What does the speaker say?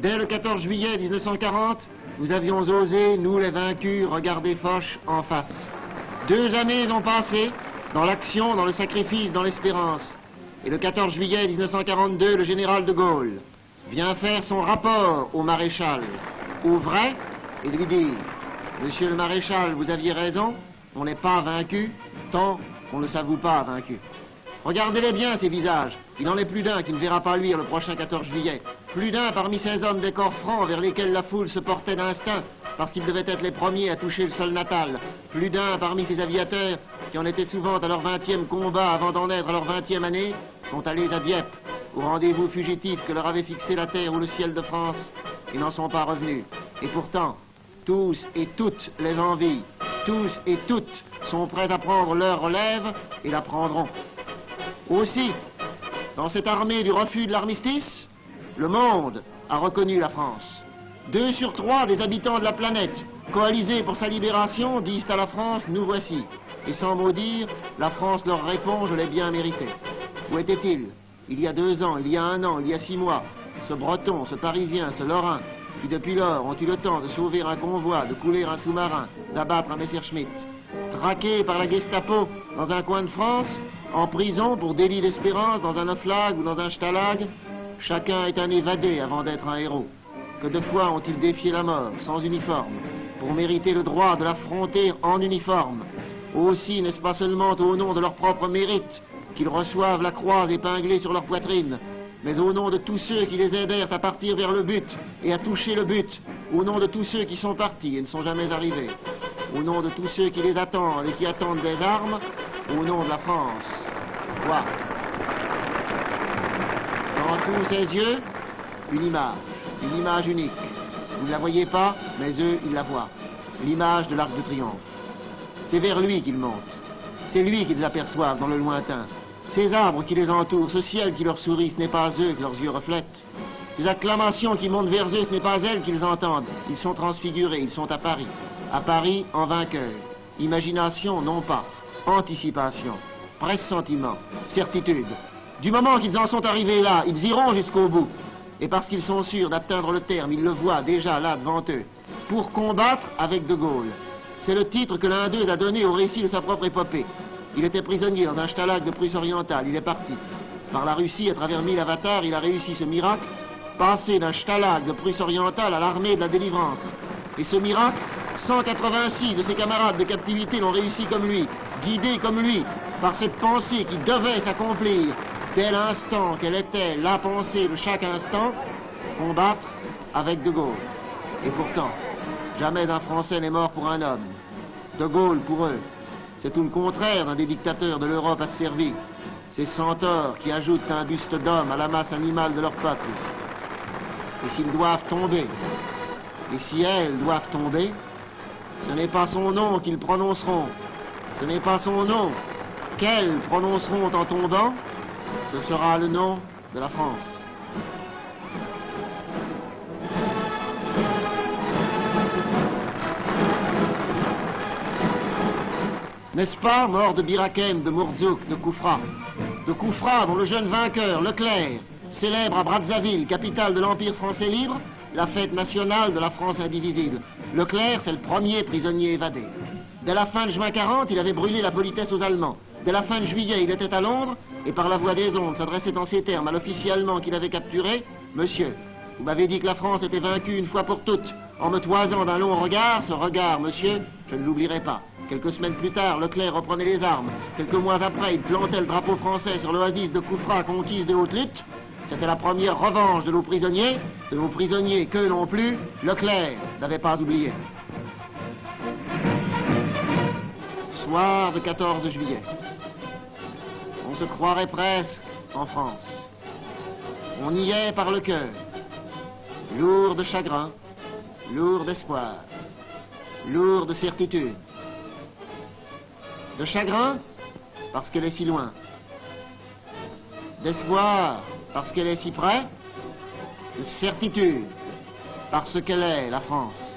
Dès le 14 juillet 1940, nous avions osé, nous les vaincus, regarder Foch en face. 2 années ont passé, dans l'action, dans le sacrifice, dans l'espérance. Et le 14 juillet 1942, le général de Gaulle vient faire son rapport au maréchal, au vrai, et lui dit « Monsieur le maréchal, vous aviez raison, on n'est pas vaincu, tant qu'on ne s'avoue pas vaincu. » Regardez-les bien, ces visages. Il n'en est plus d'un qui ne verra pas luire le prochain 14 juillet. Plus d'un parmi ces hommes des corps francs vers lesquels la foule se portait d'instinct, parce qu'ils devaient être les premiers à toucher le sol natal. Plus d'un parmi ces aviateurs qui en étaient souvent à leur 20e combat avant d'en être à leur 20e année, sont allés à Dieppe, au rendez-vous fugitif que leur avait fixé la terre ou le ciel de France, et n'en sont pas revenus. Et pourtant, tous et toutes les envient, tous et toutes sont prêts à prendre leur relève et la prendront. Aussi, dans cette armée du refus de l'armistice, le monde a reconnu la France. 2 sur 3 des habitants de la planète, coalisés pour sa libération, disent à la France, nous voici. Et sans mot dire, la France leur répond, je l'ai bien mérité. Où était-il? Il y a 2 ans, il y a 1 an, il y a 6 mois, ce Breton, ce Parisien, ce Lorrain, qui depuis lors ont eu le temps de sauver un convoi, de couler un sous-marin, d'abattre un Messerschmitt, traqués par la Gestapo dans un coin de France, en prison pour délit d'espérance dans un oflag ou dans un stalag, chacun est un évadé avant d'être un héros. Que de fois ont-ils défié la mort, sans uniforme, pour mériter le droit de l'affronter en uniforme. Aussi n'est-ce pas seulement au nom de leur propre mérite qu'ils reçoivent la croix épinglée sur leur poitrine, mais au nom de tous ceux qui les aidèrent à partir vers le but et à toucher le but, au nom de tous ceux qui sont partis et ne sont jamais arrivés, au nom de tous ceux qui les attendent et qui attendent des armes, au nom de la France. Quoi? Dans tous ces yeux, une image unique. Vous ne la voyez pas, mais eux, ils la voient. L'image de l'Arc de Triomphe. C'est vers lui qu'ils montent. C'est lui qu'ils aperçoivent dans le lointain. Ces arbres qui les entourent, ce ciel qui leur sourit, ce n'est pas eux que leurs yeux reflètent. Ces acclamations qui montent vers eux, ce n'est pas elles qu'ils entendent. Ils sont transfigurés, ils sont à Paris. À Paris, en vainqueur. Imagination, non pas. Anticipation. Pressentiment. Certitude. Du moment qu'ils en sont arrivés là, ils iront jusqu'au bout. Et parce qu'ils sont sûrs d'atteindre le terme, ils le voient déjà là devant eux. Pour combattre avec De Gaulle. C'est le titre que l'un d'eux a donné au récit de sa propre épopée. Il était prisonnier dans un stalag de Prusse orientale, il est parti. Par la Russie, à travers 1000 avatars, il a réussi ce miracle, passer d'un stalag de Prusse orientale à l'armée de la délivrance. Et ce miracle, 186 de ses camarades de captivité l'ont réussi comme lui, guidés comme lui, par cette pensée qui devait s'accomplir dès l'instant qu'elle était la pensée de chaque instant, combattre avec De Gaulle. Et pourtant, jamais un Français n'est mort pour un homme. De Gaulle, pour eux, c'est tout le contraire d'un des dictateurs de l'Europe asservie. Ces centaures qui ajoutent un buste d'homme à la masse animale de leur peuple. Et s'ils doivent tomber, et si elles doivent tomber, ce n'est pas son nom qu'ils prononceront, ce n'est pas son nom qu'elles prononceront en tombant, ce sera le nom de la France. N'est-ce pas, mort de Birakem, de Mourzouk, de Koufra dont le jeune vainqueur, Leclerc, célèbre à Brazzaville, capitale de l'Empire français libre, la fête nationale de la France indivisible. Leclerc, c'est le premier prisonnier évadé. Dès la fin de juin 40, il avait brûlé la politesse aux Allemands. Dès la fin de juillet, il était à Londres, et par la voix des ondes s'adressait en ces termes à l'officier allemand qu'il avait capturé. « Monsieur, vous m'avez dit que la France était vaincue une fois pour toutes, en me toisant d'un long regard. Ce regard, monsieur, je ne l'oublierai pas. » Quelques semaines plus tard, Leclerc reprenait les armes. Quelques mois après, il plantait le drapeau français sur l'oasis de Koufra conquise de haute lutte. C'était la première revanche de nos prisonniers que non plus, Leclerc n'avait pas oublié. Soir de 14 juillet. On se croirait presque en France. On y est par le cœur, lourd de chagrin, lourd d'espoir, lourd de certitude. De chagrin, parce qu'elle est si loin. D'espoir, parce qu'elle est si près. De certitude, parce qu'elle est la France.